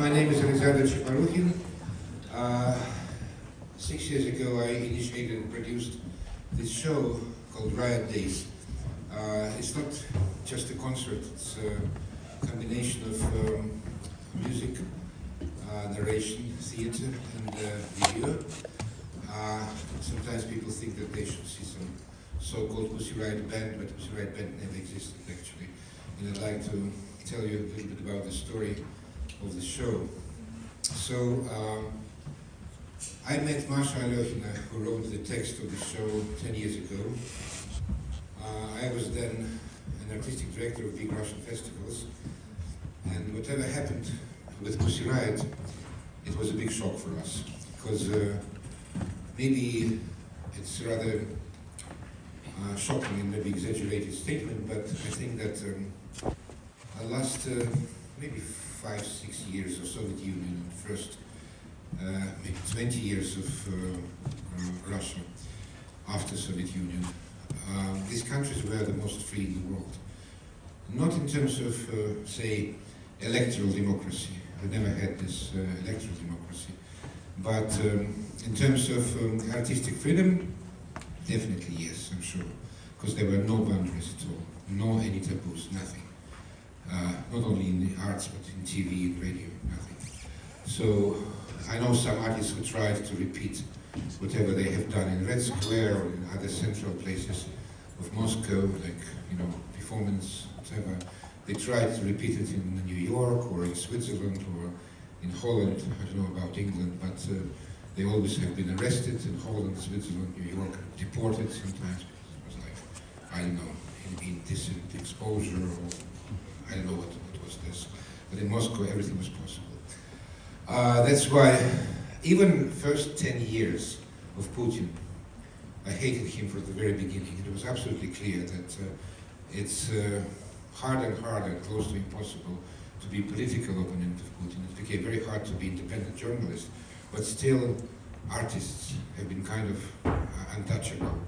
My name is Alexander Cheparuchin. 6 years ago I initiated and produced this show called RIOT Days. It's not just a concert, it's a combination of music, narration, theater and video. Sometimes people think that they should see some so-called Pussy Riot band, but Pussy Riot band never existed actually. And I'd like to tell you a little bit about the story of the show. So, I met Masha Alyokhina, who wrote the text of the show 10 years ago. I was then an artistic director of big Russian festivals, and whatever happened with Pussy Riot, it was a big shock for us, because maybe it's rather shocking and maybe exaggerated statement, but I think that the last maybe 5-6 years of Soviet Union, first maybe 20 years of Russia after Soviet Union, these countries were the most free in the world. Not in terms of, say, electoral democracy. We never had this electoral democracy. But in terms of artistic freedom, definitely yes, I'm sure. Because there were no boundaries at all, no any taboos, nothing. Not only in the arts, but in TV and radio, nothing. So I know some artists who tried to repeat whatever they have done in Red Square or in other central places of Moscow, like, you know, performance, whatever. They tried to repeat it in New York or in Switzerland or in Holland. I don't know about England, but they always have been arrested in Holland, Switzerland, New York, deported sometimes. It was like, I don't know, indecent exposure or I don't know what was this. But in Moscow, everything was possible. That's why, even first 10 years of Putin, I hated him from the very beginning. It was absolutely clear that it's harder and harder, close to impossible, to be political opponent of Putin. It became very hard to be independent journalist, but still artists have been kind of untouchable.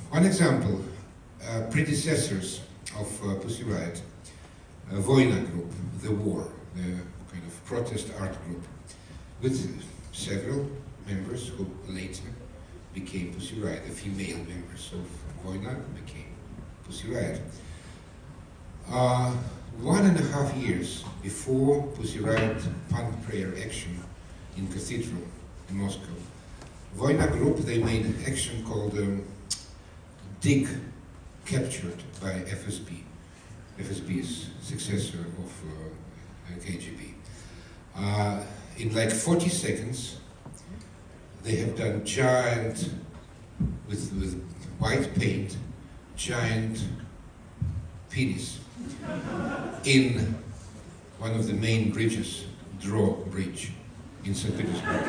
One example, predecessors of Pussy Riot, Voina group, the war, the kind of protest art group, with several members who later became Pussy Riot, the female members of Voina became Pussy Riot. 1.5 years before Pussy Riot punk prayer action in Cathedral in Moscow, Voina group, they made an action called Dig, captured by FSB. FSB is successor of KGB. In like 40 seconds, they have done giant, with white paint, giant penis in one of the main bridges, drawbridge in St. Petersburg.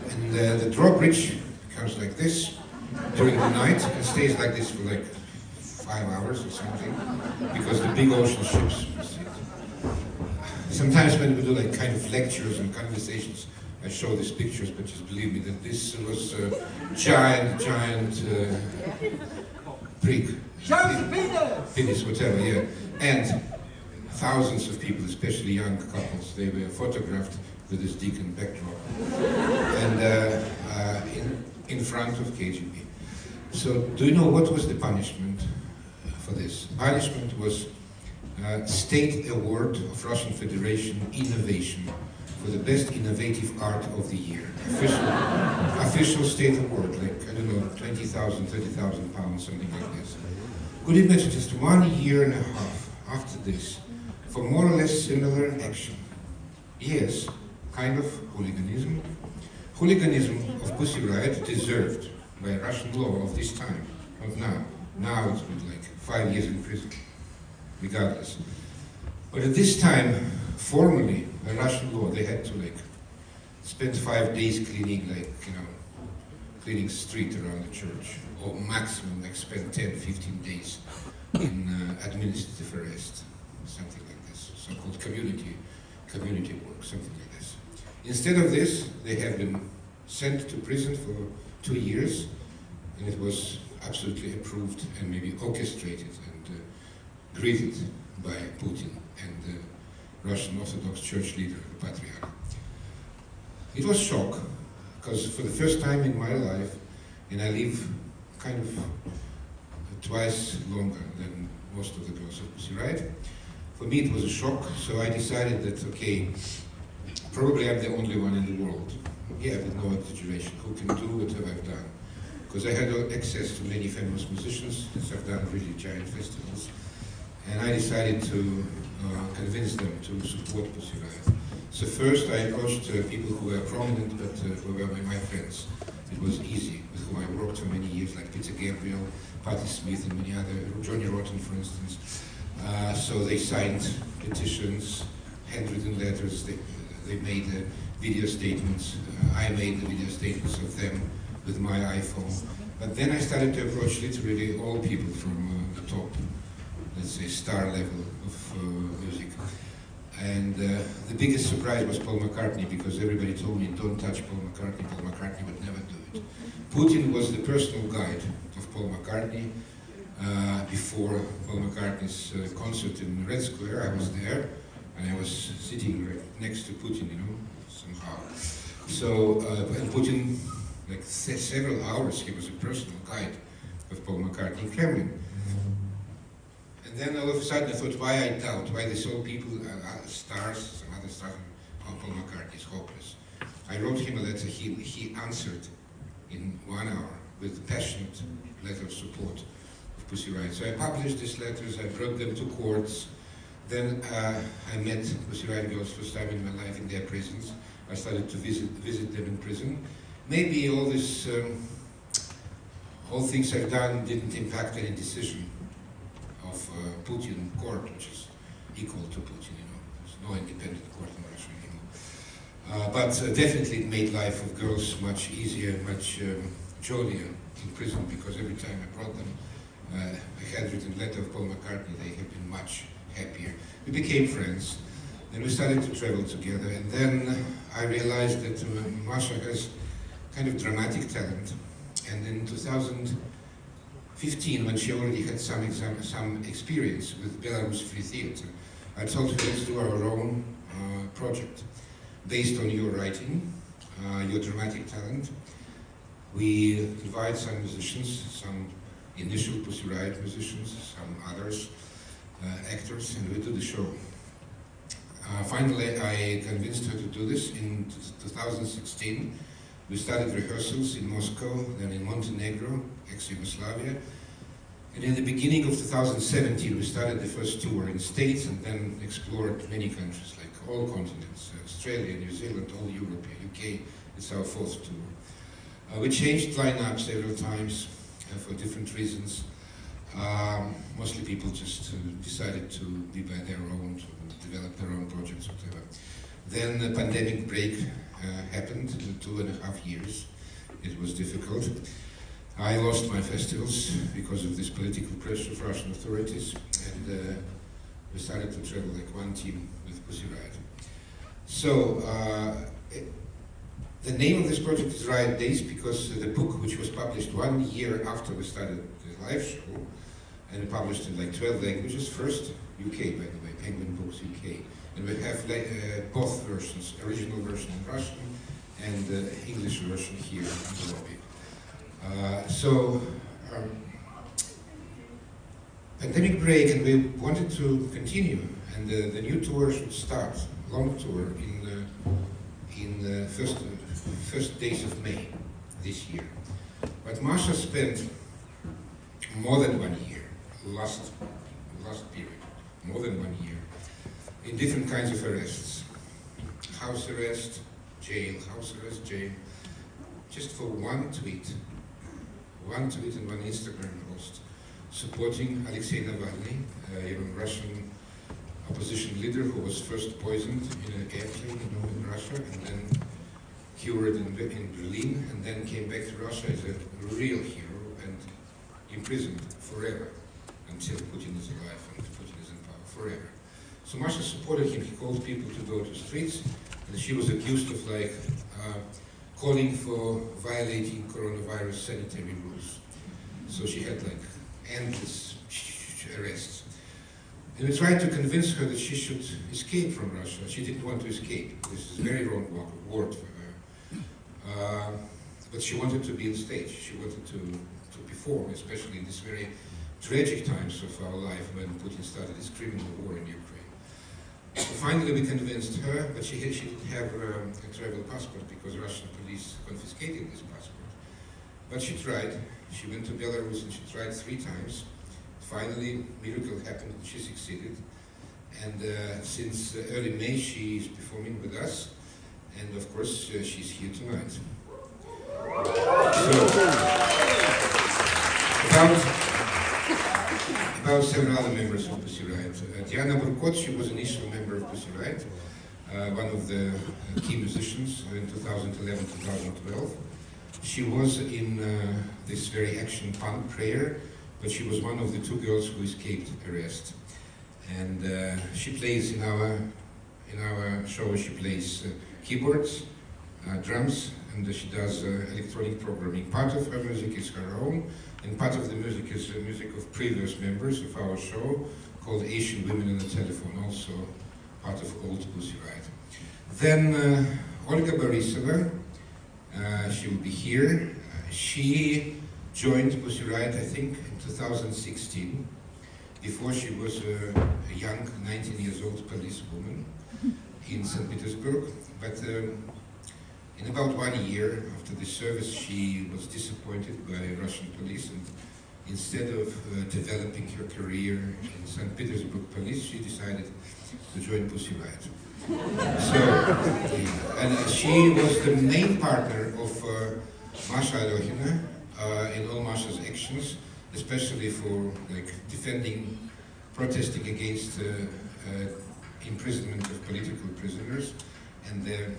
And the drawbridge comes like this during the night and stays like this for like 5 hours or something, because the big ocean ships see it. Sometimes when we do like kind of lectures and conversations, I show these pictures, but just believe me that this was a giant prig. Penis, whatever, yeah. And thousands of people, especially young couples, they were photographed with this deacon backdrop. And in front of KGB. So, do you know what was the punishment for this? Punishment was State Award of Russian Federation Innovation for the best innovative art of the year. Official state award, like, I don't know, 20,000, 30,000 pounds, something like this. Could you imagine just 1.5 years after this, for more or less similar action? Yes, kind of hooliganism. Hooliganism of Pussy Riot deserved by Russian law of this time, not now. Now it's been like 5 years in prison, regardless. But at this time, formally, by Russian law, they had to like spend 5 days cleaning, like, you know, cleaning street around the church, or maximum like spend 10-15 days in administrative arrest, something like this, so-called community work, something like this. Instead of this, they have been sent to prison for 2 years, and it was absolutely approved and maybe orchestrated and greeted by Putin and Russian Orthodox Church leader, the Patriarch. It was shock, because for the first time in my life, and I live kind of twice longer than most of the girls of Pussy Riot, for me it was a shock, so I decided that, okay, probably I'm the only one in the world, yeah, with no exaggeration, who can do whatever I've done. Because I had access to many famous musicians, since I've done really giant festivals, and I decided to convince them to support Pussy Riot. So first I approached people who were prominent, but who were my friends. It was easy, with whom I worked for many years, like Peter Gabriel, Patti Smith, and many other, Johnny Rotten, for instance. So they signed petitions, handwritten letters, they made video statements. I made the video statements of them with my iPhone. But then I started to approach literally all people from the top, let's say, star level of music. And the biggest surprise was Paul McCartney, because everybody told me, don't touch Paul McCartney. Paul McCartney would never do it. Putin was the personal guide of Paul McCartney. Before Paul McCartney's concert in Red Square, I was there, and I was sitting right next to Putin, you know, somehow. So, and Putin, like several hours, he was a personal guide of Paul McCartney in Kremlin. And then all of a sudden I thought, why I doubt, why these old people, stars, some other stars, oh, Paul McCartney is hopeless. I wrote him a letter, he answered in 1 hour with a passionate letter of support of Pussy Riot. So I published these letters, I brought them to courts. Then I met Pussy Riot girls first time in my life in their prisons. I started to visit them in prison. Maybe all this, all things I've done didn't impact any decision of Putin court, which is equal to Putin, you know. There's no independent court in Russia anymore. But definitely it made life of girls much easier, much jollier in prison, because every time I brought them a handwritten letter of Paul McCartney, they have been much happier. We became friends, and we started to travel together, and then I realized that Masha has kind of dramatic talent, and in 2015, when she already had some experience with Belarus Free Theatre, I told her, let's do our own project based on your writing, your dramatic talent. We invite some musicians, some initial Pussy Riot musicians, some others, actors, and we do the show. Finally, I convinced her to do this in 2016. We started rehearsals in Moscow, then in Montenegro, ex-Yugoslavia. And in the beginning of 2017, we started the first tour in the States, and then explored many countries, like all continents, Australia, New Zealand, all Europe, UK. It's our 4th tour. We changed lineup several times for different reasons. Mostly people just decided to be by their own, to develop their own projects, whatever. Then the pandemic break happened in 2.5 years. It was difficult. I lost my festivals because of this political pressure of Russian authorities, and we started to travel like one team with Pussy Riot. So the name of this project is Riot Days, because the book, which was published 1 year after we started the live show, and published in like 12 languages, first UK, by the way, Penguin Books UK. And we have both versions, original version in Russian and English version here in the lobby. Pandemic break, and we wanted to continue, and the new tour should start, long tour, in the first days of May this year. But Masha spent more than 1 year, last period, more than 1 year, in different kinds of arrests. House arrest, jail, house arrest, jail, just for one tweet and one Instagram post supporting Alexei Navalny, a Russian opposition leader who was first poisoned in an airplane, in Russia, and then cured in Berlin, and then came back to Russia as a real hero and imprisoned forever until Putin is alive and Putin is in power, forever. So Masha supported him. He called people to go to streets, and she was accused of calling for violating coronavirus sanitary rules. So she had endless arrests. And we tried to convince her that she should escape from Russia. She didn't want to escape. This is a very wrong word for her. But she wanted to be on stage. She wanted to perform, especially in these very tragic times of our life when Putin started his criminal war in Ukraine. So finally we convinced her, but she didn't have a travel passport because Russian police confiscated this passport. But she tried. She went to Belarus and she tried 3 times. Finally, miracle happened and she succeeded. And since early May she is performing with us. And of course she's here tonight. So, about several other members of Pussy Riot. Diana Burkot, she was an initial member of Pussy Riot, one of the key musicians in 2011-2012. She was in this very action punk prayer, but she was one of the 2 girls who escaped arrest. And she plays in our show, she plays keyboards, drums, and she does electronic programming. Part of her music is her own, and part of the music is the music of previous members of our show, called Asian Women on the Telephone, also part of old Pussy Riot. Then Olga Borisova, she will be here. She joined Pussy Riot, I think, in 2016. Before she was a young, 19 years old policewoman in St. Petersburg. But in about 1 year after the service, she was disappointed by Russian police, and instead of developing her career in St. Petersburg police, she decided to join Pussy Riot. So, and she was the main partner of Masha Alokhina in all Masha's actions, especially for protesting against imprisonment of political prisoners. And the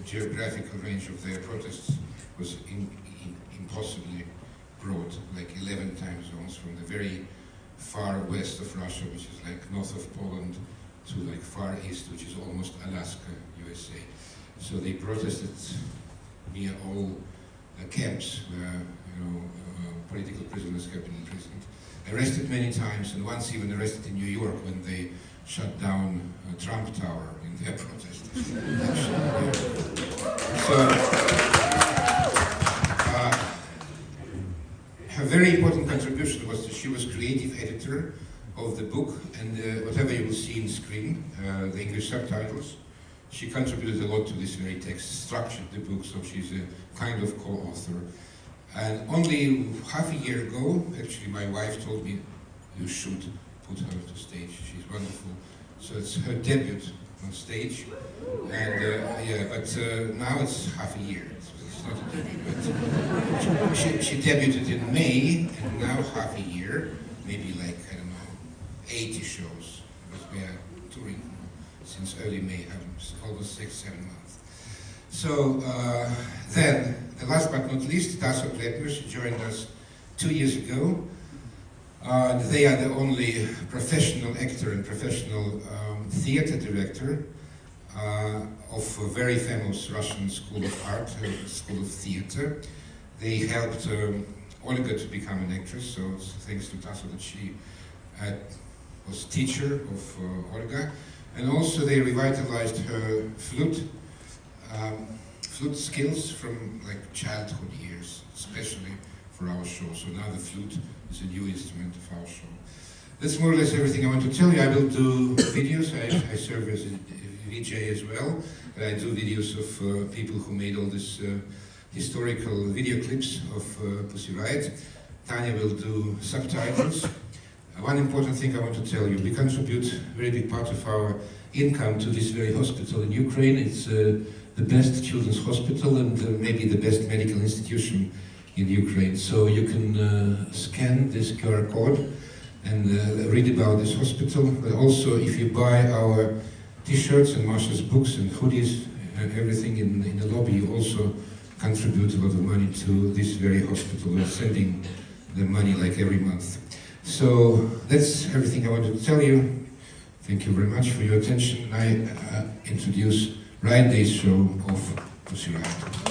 geographical range of their protests was impossibly broad, like 11 time zones, from the very far west of Russia, which is like north of Poland, to like far east, which is almost Alaska, USA. So they protested near all camps where political prisoners have been imprisoned. Arrested many times, and once even arrested in New York when they shut down Trump Tower in their protest. So, her very important contribution was that she was creative editor of the book, and whatever you will see in screen, the English subtitles, she contributed a lot to this very text, structured the book, so she's a kind of co-author. And only half a year ago, actually, my wife told me, you should put her to stage. She's wonderful. So it's her debut on stage, and now it's half a year. It's not a debut, but she debuted in May, and now half a year, maybe like, I don't know, 80 shows, because we are touring since early May, almost 6-7 months. So then, the last but not least, Tasso Pletner, she joined us 2 years ago. They are the only professional actor and professional theater director of a very famous Russian school of art, school of theater. They helped Olga to become an actress, so thanks to Tasso that she was teacher of Olga. And also they revitalized her flute skills from like childhood years, especially for our show. So now the flute is a new instrument of our show. That's more or less everything I want to tell you. I will do videos. I serve as a VJ as well. I do videos of people who made all these historical video clips of Pussy Riot. Tanya will do subtitles. One important thing I want to tell you, we contribute a very big part of our income to this very hospital in Ukraine. It's the best children's hospital and maybe the best medical institution in Ukraine. So you can scan this QR code and read about this hospital. But also, if you buy our T-shirts and Masha's books and hoodies and everything in the lobby, you also contribute a lot of money to this very hospital. We're sending the money like every month. So that's everything I wanted to tell you. Thank you very much for your attention. I introduce Ryan Day's show of Pussy Riot.